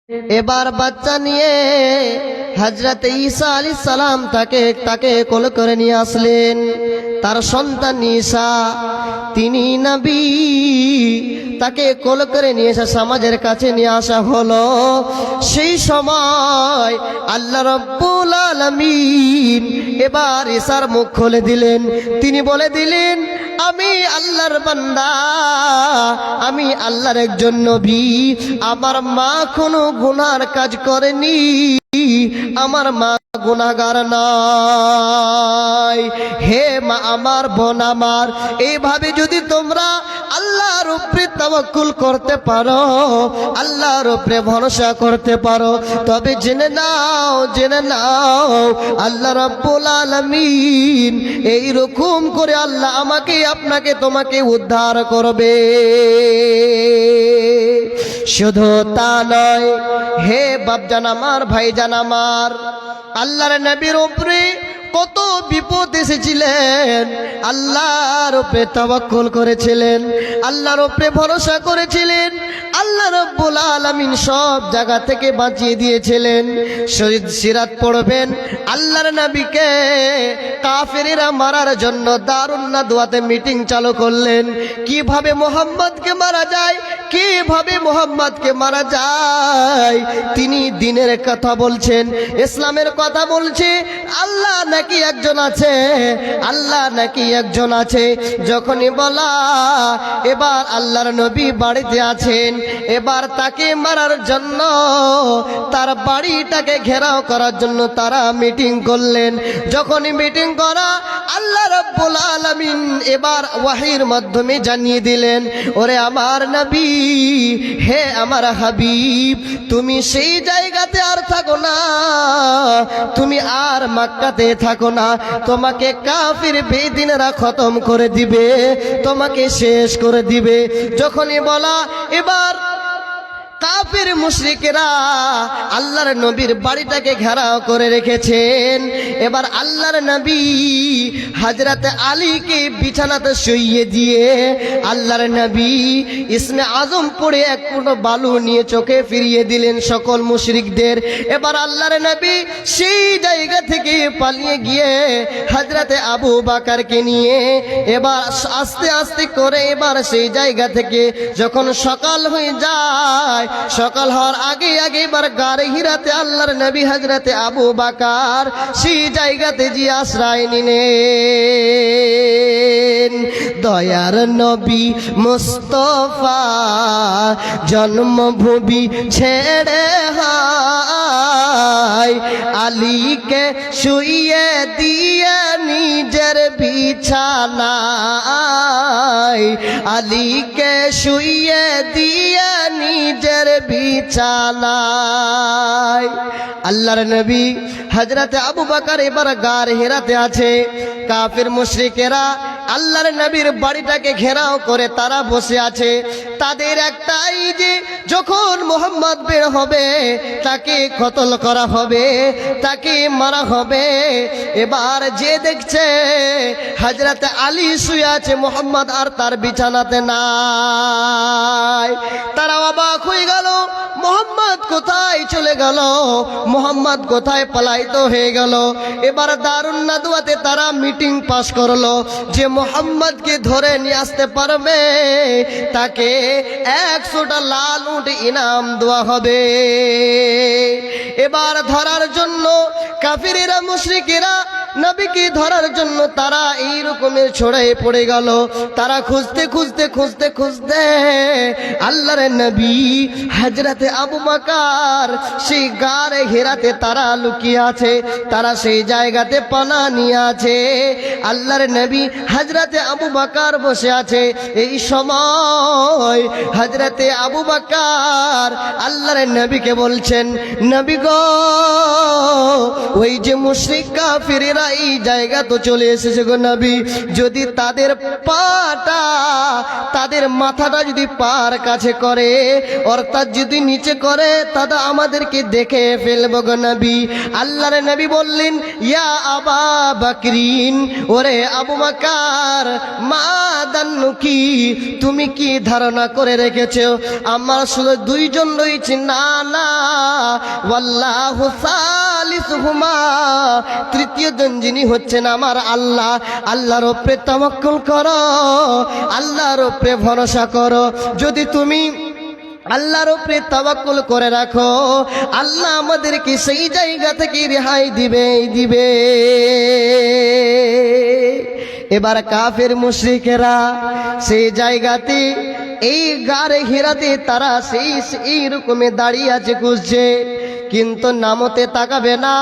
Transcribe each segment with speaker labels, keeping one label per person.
Speaker 1: এবার বাচ্চা নিয়ে হযরত ঈসা আলাইহিস সালাম তাকে কোল করে নিয়ে আসলেন। তার সন্তান ঈসা, তিনি নবী, তাকে কোল করে নিয়ে এসে সমাজের কাছে নিয়ে আসা হলো। সেই সময় আল্লাহ রাব্বুল আলামিন এবার ঈসার মুখ খুলে দিলেন। তিনি বলে দিলেন, আমি আল্লাহর বান্দা, আমি আল্লাহর একজন নবী। আমার মা কোনো গুনার কাজ করেনি, আমার মা গুনাহগার নয়। হে মা আমার, বোন আমার, এইভাবে যদি তোমরা আল্লাহর উপরে তাওয়াক্কুল করতে পারো, আল্লাহর উপরে ভরসা করতে পারো, তবে জেনে নাও আল্লাহ রাব্বুল আলামিন এইরকম করে আল্লাহ আমাকে, আপনাকে, তোমাকে উদ্ধার করবে। শুধু তা নয়, হে বাপজান আমার, ভাইজান আমার, আল্লাহর নবীর উপরে কত বিপদ এসেছিলেন, আল্লাহর উপরে তাওয়াক্কুল করেছিলেন, আল্লাহর উপরে ভরসা করেছিলেন, আল্লাহ রাব্বুল আলামিন সব জায়গা থেকে বাঁচিয়ে দিয়েছিলেন। শহীদ সিরাত পড়বেন, আল্লাহর নবীকে কাফেরেরা মারার জন্য দারুন নাদওয়াতে মিটিং চালু করলেন। কিভাবে মুহাম্মদকে মারা যায়, কিভাবে মুহাম্মদকে মারা যায়, তিনি দ্বীনের কথা বলছেন, ইসলামের কথা বলছে। আল্লাহ নাকি একজন আছে, আল্লাহ নাকি একজন আছে। যখনই বলা, এবার আল্লাহর নবী বাড়িতে আছেন, এবার তাকে মারার জন্য, তার বাড়িটাকে ঘেরাও করার জন্য তারা মিটিং করলেন। যখনই মিটিং করা, আল্লাহ রাব্বুল আলামিন এবার ওয়াহির মাধ্যমে জানিয়ে দিলেন, ওরে আমার নবী, হে আমার হাবিব, তুমি সেই জায়গাতে আর থাকো না, তুমি আর মক্কাতে থাকো না, তোমাকে কাফির বেদিনরা খতম করে দিবে, তোমাকে শেষ করে দিবে। যখনই বলা, এবার কাফির মুশরিকেরা আল্লাহর নবীর বাড়িটাকে ঘেরাও করে রেখেছেন। এবার আল্লাহর নবী হযরত আলীকে বিছানাতে শুইয়ে দিয়ে আল্লাহর নবী ইসমে আজম পড়ে এক ফুটো বালু নিয়ে চোখে ফিরিয়ে দিলেন সকল মুশরিকদের। এবার আল্লাহর নবী সেই জায়গা থেকে পালিয়ে গিয়ে হযরত আবু বকরকে নিয়ে এবার আস্তে আস্তে করে এবার সেই জায়গা থেকে যখন সকাল হয়ে যায়, সকাল হওয়ার আগে এবার গারে হিরাতে আল্লাহর নবী হযরতে আবু বকর সেই জায়গাতে যে আশ্রয় নিলেন। দয়ার নবী মুস্তাফা জন্মভূমি ছেড়ে হায় আলীকে শুইয়ে দিয়ে নিজের বিছানায়, আলীকে শুইয়ে দিয়ে নিজের বিছানায়। আল্লাহর নবী হযরতে আবু বকর এবার গার হেরাতে আছে। কাফির মুশরিকেরা আল্লাহর নবীর বাড়িটাকে ঘেরাও করে তারা বসে আছে। তাদের একটাই যে যখন মুহাম্মদ বের হবে তাকে কতল করা হবে, তাকে মারা হবে। এবার যে দেখছে হযরতে আলী শুয়ে আছে, মুহাম্মদ আর তার বিছানাতে নাই, তারা অবাক হয়ে গেল, মুহাম্মদ কোথায় চলে গেল, মুহাম্মদ কোথায় পলায়িত হয়ে গেল। এবার দারুন নাদওয়াতে তারা মিটিং পাস করলো যে মুহাম্মদকে ধরে নিয়ে আসতে পারবে তাকে 100টা লাল উট ইনাম দেওয়া হবে। এবার ধরার জন্য কাফিরেরা মুশরিকেরা নবীকে ধরার জন্য তারা এই রকমের ছড়াই পড়ে গেল। তারা খুঁজতে খুঁজতে খুঁজতে খুঁজতে আল্লাহর নবী হযরতে আবু বকর সেই গারে হেরাতে তারা লুকিয়ে আছে, তারা সেই জায়গাতে পানা নিয়ে আছে। আল্লাহর নবী হযরতে আবু বকর বসে আছে। এই সময় হযরতে আবু বকর আল্লাহর নবীকে বলছেন, নবী গো, ওই যে মুশরিক কাফিরেরা এই জায়গা তো চলে এসেছে গো নবী, যদি তাদের পাটা তাদের মাথাটা যদি পার কাছে করে অর্থাৎ যদি নিচে করে তাহলে আমাদেরকে দেখে ফেলবো গো নবী। আল্লাহর নবী বললেন, ইয়া আবা বকরিন, ওরে আবু বকর, মা দান্নুকি, তুমি কি ধারণা করে রেখেছো আমার শুধু দুইজন রয়েছে? না না, ওয়াল্লাহু সালিসুহুমা, তৃতীয় জন যিনি হচ্ছেন আমার আল্লাহ। আল্লাহর উপরে তাওয়াক্কুল করো, আল্লাহর উপরে ভরসা করো। যদি তুমি আল্লাহর উপরে তাওয়াক্কুল করে রাখো, আল্লাহ আমাদেরকে সেই জায়গা থেকে রেহাই দিবে। এবার কাফের মুশরিকেরা সেই জায়গাতে, এই গারে হিরাতে তারা সেই রকমে দাঁড়িয়ে আছে, খুঁজছে, কিন্তু নামতে তাকাবে না।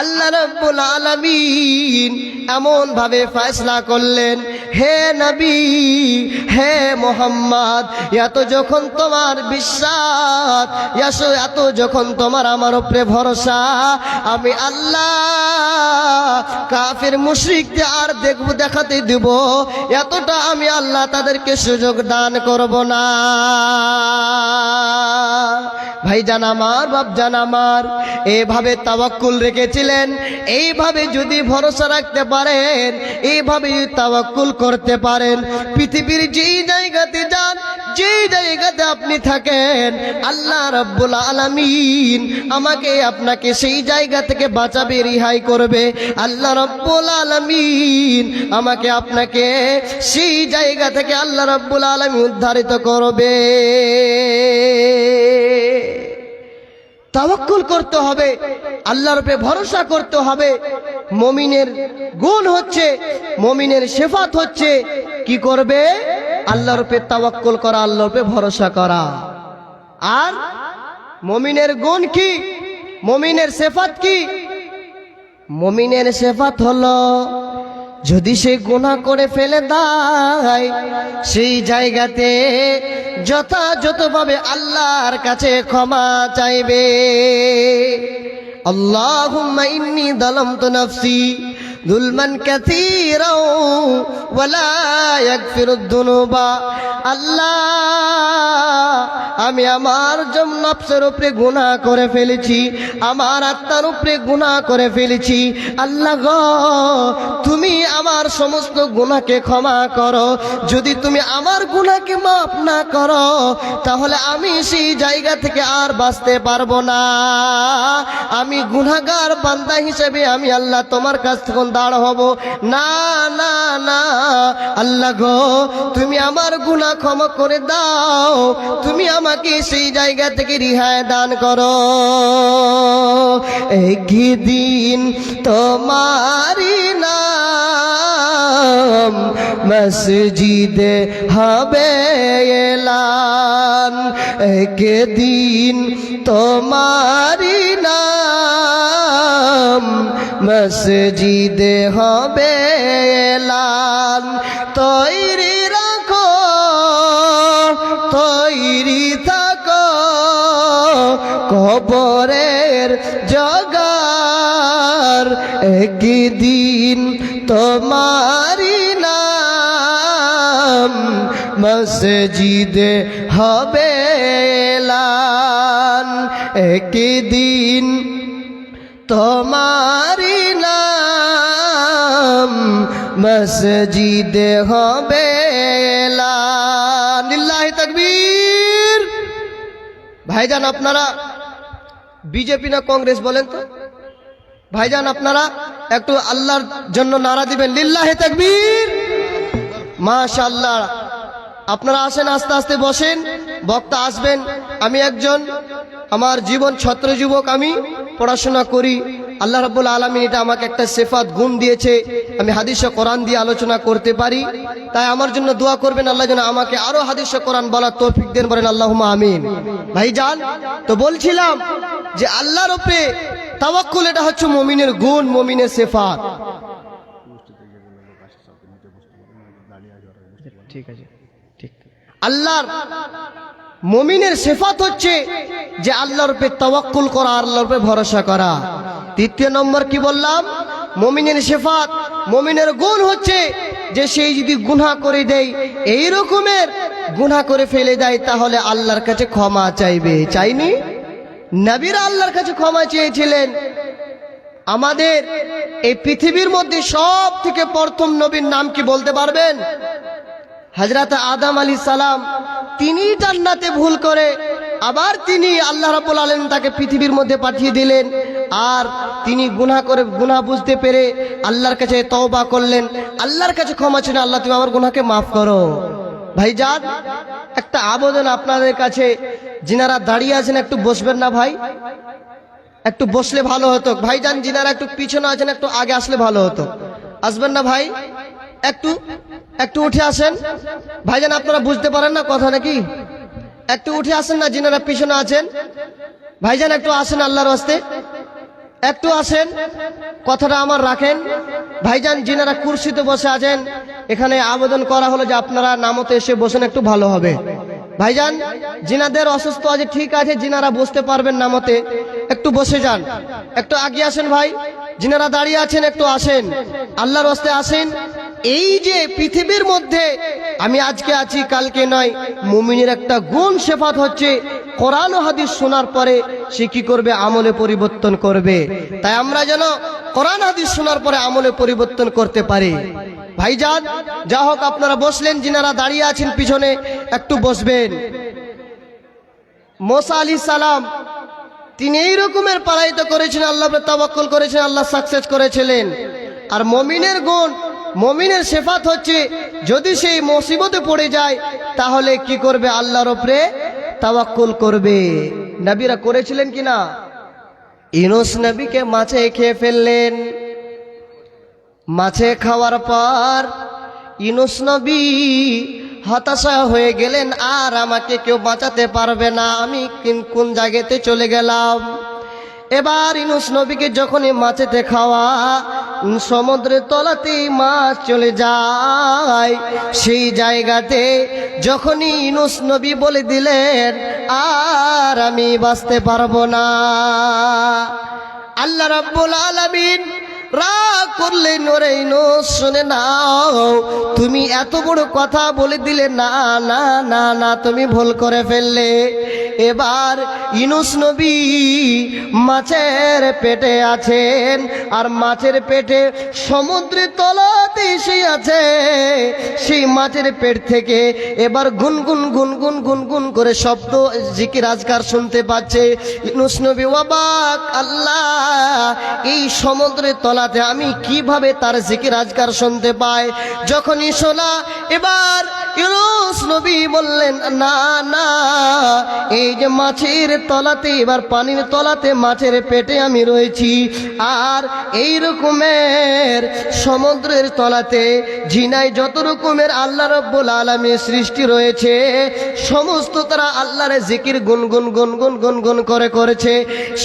Speaker 1: আল্লাহ রাব্বুল আলামিন এমন ভাবে ফয়সালা করলেন, হে নবী, হে মুহাম্মদ, এত যখন তোমার বিশ্বাস, এত যখন তোমার আমার উপরে ভরসা, আমি আল্লাহ কাফের মুশরিকদের আর দেখাতে দিব, এতটা আমি আল্লাহ তাদেরকে সুযোগ দান করব না। ভাইজান আমার, বাপজান আমার, এইভাবে তাওয়াক্কুল রেখেছিলেন। এইভাবে যদি ভরসা রাখতে পারেন, এইভাবে যদি তাওয়াক্কুল করতে পারেন, পৃথিবীর যেই জায়গাতে যান, যেই জায়গাতে আপনি থাকেন, আল্লাহ রাব্বুল আলামিন আমাকে আপনাকে সেই জায়গা থেকে বাঁচাবে, রেহাই করবে। আল্লাহ রাব্বুল আলামিন আমাকে আপনাকে সেই জায়গা থেকে আল্লাহ রাব্বুল আলামিন উদ্ধারিত করবে। তাওয়াক্কুল করতে হবে, আল্লাহর উপরে ভরসা করতে হবে। মুমিনের গুণ হচ্ছে, মুমিনের সিফাত হচ্ছে কি করবে? আল্লাহর উপরে তাওয়াক্কুল করা, আল্লাহর উপরে ভরসা করা। আর মুমিনের গুণ কি? মুমিনের সিফাত কি? মুমিনের সিফাত হলো, যদি সে গুনাহ করে ফেলে দেয়, সেই জায়গাতে যথাযথভাবে আল্লাহর কাছে ক্ষমা চাইবে। আল্লাহুম্মা ইন্নী যালামতু নাফসি যুলমান কাসীরা ওয়া লা ইয়াগফিরুদ যুনুবা। আল্লাহ, আমি আমার নফসের উপরে গুনাহ করে ফেলেছি, আমার আত্মার উপরে গুনাহ করে ফেলেছি। আল্লাহ গো, তুমি আমার সমস্ত গুনাহকে ক্ষমা করো। যদি তুমি আমার গুনাহকে মাফ না করো, তাহলে আমি সেই জায়গা থেকে আর বাঁচতে পারবো না। আমি গুনাহগার বান্দা হিসেবে আমি আল্লাহ তোমার কাছ থেকে দাঁড় হব না। না না, আল্লাহ গো, তুমি আমার গুনাহ ক্ষমা করে দাও, তুমি আমাকে সেই জায়গা থেকে রেহাই দান করো। একদিন তোমারি নাম মসজিদে হবে এলান, একদিন তোমারি নাম মসজিদে হবে এলান। তৈরি রাখো, তৈরি থাকো, কবরের জগার, একদিন তোমারি নাম মসজিদে হবে এলান, একদিন তোমারি নাম মসজিদে হবে এলান। লিল্লাহি তাকবীর। ভাইজান, আপনারা বিজেপি না কংগ্রেস বলেন তো? ভাইজান, আপনারা একটু আল্লাহর জন্য নারা দিবেন, লিল্লাহি তাকবীর। মাশাআল্লাহ। আপনারা আসেন, আস্তে আস্তে বসেন, বক্তা আসবেন। আমি একজন, আমার জীবন ছাত্র যুবক, আমি পড়াশোনা করি। আল্লাহ রাব্বুল আলামিন এটা আমাকে একটা সিফাত গুণ দিয়েছে, আমি হাদিস ও কোরআন দিয়ে আলোচনা করতে পারি। তাই আমার জন্য দোয়া করবেন, আল্লাহ যেন আমাকে আরো হাদিস ও কোরআন বলার তৌফিক দেন, বলেন আল্লাহুম্মা আমিন। ভাইজান, তো বলছিলাম যে আল্লাহর উপরে তাওয়াক্কুল, এটা হচ্ছে মুমিনের গুণ, মুমিনের সিফাত। ঠিক আছে, ঠিক। আল্লাহর মুমিনের সিফাত হচ্ছে যে আল্লাহর উপরে তাওয়াক্কুল করা, আল্লাহর উপরে ভরসা করা। তৃতীয় নম্বর কি বললাম? মুমিনের সিফাত, মুমিনের গুণ হচ্ছে যে সেই যদি গুনাহ করে দেয়, এই রকমের গুনাহ করে ফেলে দেয়, তাহলে আল্লাহর কাছে ক্ষমা চাইবে। চাইনি? নবীরা আল্লাহর কাছে ক্ষমা চেয়েছিলেন। আমাদের এই পৃথিবীর মধ্যে সব থেকে প্রথম নবীর নাম কি বলতে পারবেন? হযরত আদম আলাইহিস সালাম। তিনি জান্নাতে ভুল করে আবার তিনি আল্লাহ রাব্বুল আলামিন তাকে পৃথিবীর মধ্যে পাঠিয়ে দিলেন, আর তিনি গুনাহ করে, গুনাহ বুঝতে পেরে আল্লাহর কাছে তওবা করলেন, আল্লাহর কাছে ক্ষমা চেয়ে, আল্লাহ তুমি আমার গুনাহকে মাফ করো। ভাইজান, একটা আবেদন আপনাদের কাছে, যিনারা দাঁড়িয়ে আছেন একটু বসবেন না ভাই? একটু বসলে ভালো হতো। ভাইজান যিনারা একটু পিছনে আছেন একটু আগে আসলে ভালো হতো। আসবেন না ভাই? একটু একটু উঠে আসেন। ভাইজান আপনারা বুঝতে পারেন না কথা নাকি? একটু উঠে আসেন না যিনারা পিছনে আছেন। ভাইজান একটু আসেন, আল্লাহর ওয়াস্তে একটু আসেন, কথাটা আমার রাখেন। ভাইজান যিনারা কুরসিতে বসে আছেন, এখানে আবেদন করা হলো যে আপনারা নামতে এসে বসেন, একটু ভালো হবে। ভাইজান যিনাদের অসুস্থ আছে, ঠিক আছে, যিনারা বসতে পারবেন নামতে একটু বসে যান, একটু আগে আসেন। ভাই যিনারা দাঁড়িয়ে আছেন একটু আসেন, আল্লাহর ওয়াস্তে আসেন। এই যে পৃথিবীর মধ্যে আমি আজকে আছি কালকে নয়, মুমিনের একটা গুণ সিফাত হচ্ছে কোরআন ও হাদিস শোনার পরে সে কি করবে? আমলে পরিবর্তন করবে। তাই আমরা যেন কোরআন হাদিস শোনার পরে আমলে পরিবর্তন করতে পারি। ভাইজান যা হোক, আপনারা বসলেন, যিনারা দাঁড়িয়ে আছেন পিছনে একটু বসবেন। মুসা আলাইহিস সালাম তিনি এই রকমের পরাজিত করেছেন, আল্লাহর উপর তাওয়াক্কুল করেছেন, আল্লাহ সাকসেস করেছিলেন। আর মুমিনের গুণ, মুমিনের সিফাত হচ্ছে যদি সেই মুসিবতে পড়ে যায় তাহলে কি করবে? আল্লাহর উপরে তাওয়াক্কুল করবে। নবীরা করেছিলেন কিনা? ইউনূস নবীকে মাছে খেয়ে ফেললেন। মাছে খাওয়ার পর ইউনূস নবী হতাশা হয়ে গেলেন, আর আমাকে কেউ বাঁচাতে পারবে না, আমি কোন জায়গাতে চলে গেলাম। এবার ইউনূস নবীকে যখনই মাছেতে খাওয়া, সমুদ্রের তলাতেই মাছ চলে যায়, সেই জায়গাতে যখনই ইউনূস নবী বলে দিলেন আর আমি বাঁচতে পারবো না, আল্লাহ রাব্বুল আলামিন রাগ করলেন, ওরে ইউনূস শুনে নাও, তুমি এত বড় কথা বলে দিলে, না না না না, তুমি ভুল করে ফেললে। এবার ইউনূস নবী মাছের পেটে আছেন, আর মাছের পেটে সমুদ্রের তলাতে সে আছে। সেই মাছের পেট থেকে এবার গুনগুন গুনগুন গুনগুন করে শব্দ, জিকির আজকার শুনতে পাচ্ছে। ইউনূস নবী অবাক, আল্লাহ এই সমুদ্রের তলাতে আমি কিভাবে তার জিকির আজকার শুনতে পাই? যখনই শোনা, এবার ইউনূস নবী বললেন, না না, এই যে মাছের তলাতে, এবার পানির তলাতে মাছের পেটে আমি রয়েছি, আর এই রকমের সমুদ্রের তলাতে জিনায় যত রকমের আল্লাহ রাব্বুল আলামিনের সৃষ্টি রয়েছে, সমস্ত তারা আল্লাহর জিকির গুনগুন গুনগুন গুনগুন করে করেছে।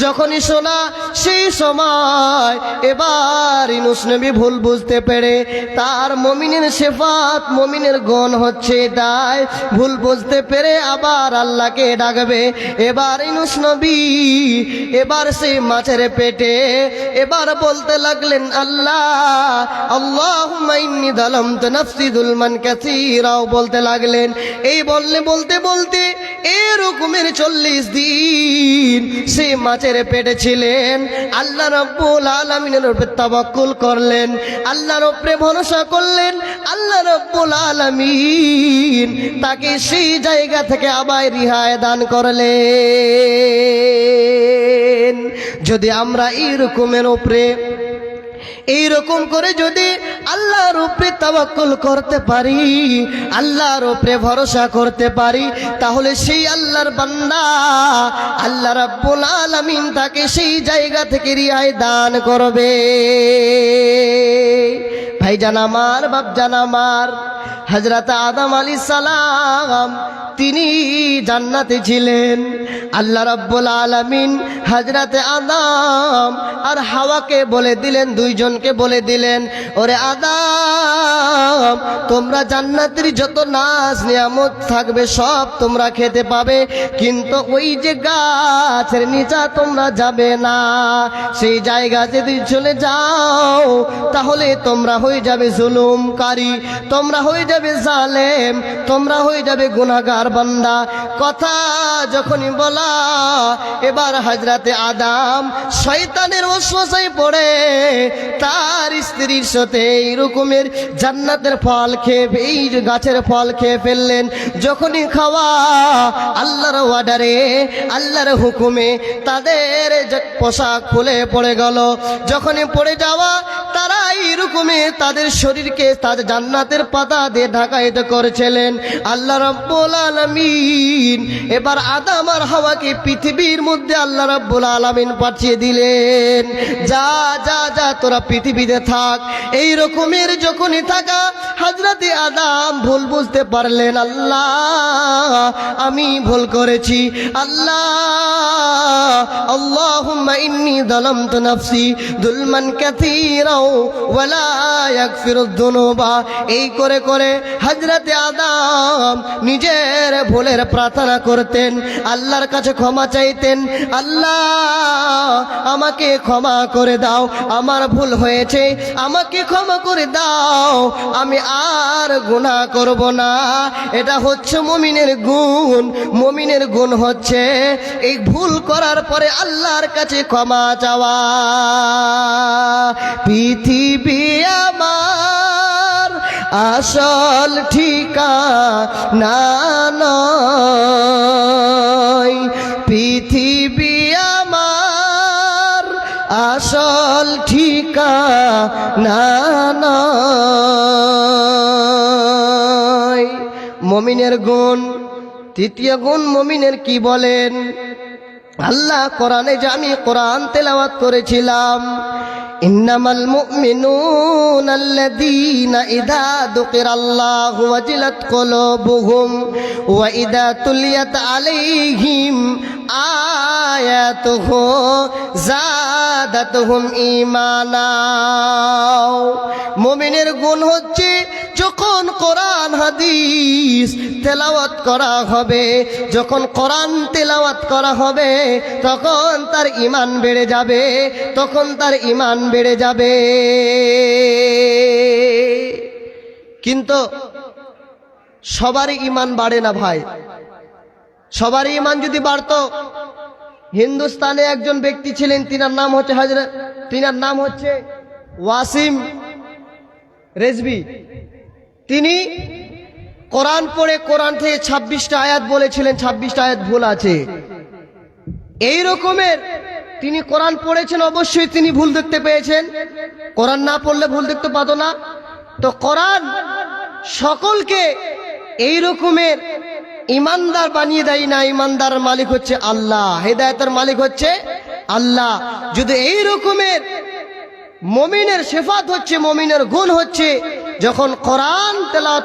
Speaker 1: যখনই শোনা, সেই সময় এবার ইউনূস নবী ভুল বুঝতে পেরে, তার মুমিনের সিফাত, মুমিনের গুণ হচ্ছে তাই ভুল বুঝতে পেরে আবার আল্লাহকে ডাকবে। এবার ইউনূস নবী এবার সেই মাছের পেটে এবার বলতে লাগলেন, আল্লাহ আল্লাহুম্মা ইন্নী যালামতু নাফসি যুলমান কাসীরা বলতে লাগলেন। এই বলতে বলতে এরকমের 40 দিন সেই মাছের পেটে ছিলেন। আল্লাহ রাব্বুল আলামিনের উপরে তাওয়াক্কুল করলেন, আল্লাহর উপরে ভরসা করলেন। আল্লাহ রাব্বুল আলামিন তাকে সেই জায়গা থেকে আবার রিহাই দান করলেন। যদি আমরা এইরকমের উপরে, এইরকম করে যদি আল্লাহর উপরে তাওয়াক্কুল করতে পারি, আল্লাহর উপরে ভরসা করতে পারি, তাহলে সেই আল্লাহর বান্দা আল্লাহ রাব্বুল আলামিন তাকে সেই জায়গা থেকে রিহাই দান করবে। ভাইজান আমার, বাপজান আমার, হযরত আদম আলাইহিস সালাম তিনি জান্নাতে ছিলেন। আল্লাহ রাব্বুল আলামিন হযরত আদম আর হাওয়াকে বলে দিলেন, দুইজনকে বলে দিলেন, ওরে আদম তোমরা জান্নাতের যত নাজ নিয়ামত থাকবে সব তোমরা খেতে পাবে, কিন্তু ওই যে গাছের নিচে তোমরা যাবে না। সেই জায়গাতে যদি চলে যাও তাহলে তোমরা হয়ে যাবে জুলুমকারী, তোমরা হয়ে যাবে জালেম, তোমরা হয়ে যাবে গুনাহগার বান্দা। কথা যখনই বলা, এবার হযরতে আদম শয়তানের ওয়াসওয়াসায় পড়ে তার স্ত্রীর সাথে এই রকমের জান্নাতের ফল খেয়ে, এই গাছের ফল খেয়ে ফেললেন। যখনই খাওয়া আল্লাহর অর্ডারে, আল্লাহর হুকুমে তাদের পোশাক খুলে পড়ে গেল। যখনই পড়ে যাওয়া তারা এইরকমই তাদের শরীরকে তাদের জান্নাতের পাতা দিয়ে ঢাকায়িত করেছিলেন। আল্লাহ রাব্বুল আলামিন এবার আদম আর হাওয়াকে পৃথিবীর মধ্যে আল্লাহ রাব্বুল আলামিন পাঠিয়ে দিলেন, যা যা যা তোরা পৃথিবীতে থাক। এই রকমের যখনই থাকা হযরতে আদম ভুল বুঝতে পারলেন, আল্লাহ আমি ভুল করেছি, আল্লাহ আল্লাহুম্মা ইন্নী যালামতু নাফসি যুলমান কাসীরা ওয়া লা ইয়াগফিরুয যুনুবা। এই করে করে হযরতে আদম নিজের ভুলের প্রার্থনা করতেন, আল্লাহর কাছে ক্ষমা চাইতেন, আল্লাহ আমাকে ক্ষমা করে দাও, আমার ভুল হয়েছে, আমাকে ক্ষমা করে দাও, আমি আর গুনাহ করব না। এটা হচ্ছে মুমিনের গুণ। মুমিনের গুণ হচ্ছে এই ভুল করার পরে আল্লাহর কাছে ক্ষমা চাওয়া। পৃথিবী আমার আসল ঠিকানা নয়, পৃথিবী আমার আসল ঠিকানা নয়। মুমিনের গুণ, তৃতীয় গুণ মুমিনের কি বলেন? আল্লাহ কোরআনে, যে আমি কোরআন তেলাওয়াত করেছিলাম, ইন্নামাল মুমিনুনা আল্লাযীনা ইযা যুকিরাল্লাহু ওয়াজিলাত কুলুবুহুম ওয়া ইযা তুলিয়াত আলাইহিম আয়াতুহু যাদাতুহুম ঈমানা। মুমিনের গুণ হচ্ছে যখন কোরআন হাদিস তেলাওয়াত করা হবে, যখন কোরআন তেলাওয়াত করা হবে তখন তার ঈমান বেড়ে যাবে, তখন তার ঈমান বেড়ে যাবে। কিন্তু সবারই ঈমান বাড়ে না ভাই। সবারই ঈমান যদি বাড়তো, হিন্দুস্তানে একজন ব্যক্তি ছিলেন, তিনার নাম হচ্ছে ওয়াসিম রেজভি। তিনি কোরআন পড়ে কোরআন থেকে 26টা আয়াত বলেছিলেন, 26টা আয়াত ভুল আছে। এই রকমের তিনি কোরআন পড়েছেন, অবশ্যই তিনি ভুল দেখতে পেয়েছেন। কোরআন না পড়লে ভুল দেখতে পাত না। তো কোরআন সকলকে এই রকমের ইমানদার বানিয়ে দেয় না। ইমানদার মালিক হচ্ছে আল্লাহ, হেদায়েতের মালিক হচ্ছে আল্লাহ। যদি এই রকমের মুমিনের সিফাত হচ্ছে, মুমিনের গুণ হচ্ছে, যখন কোরআন তেলাওয়াত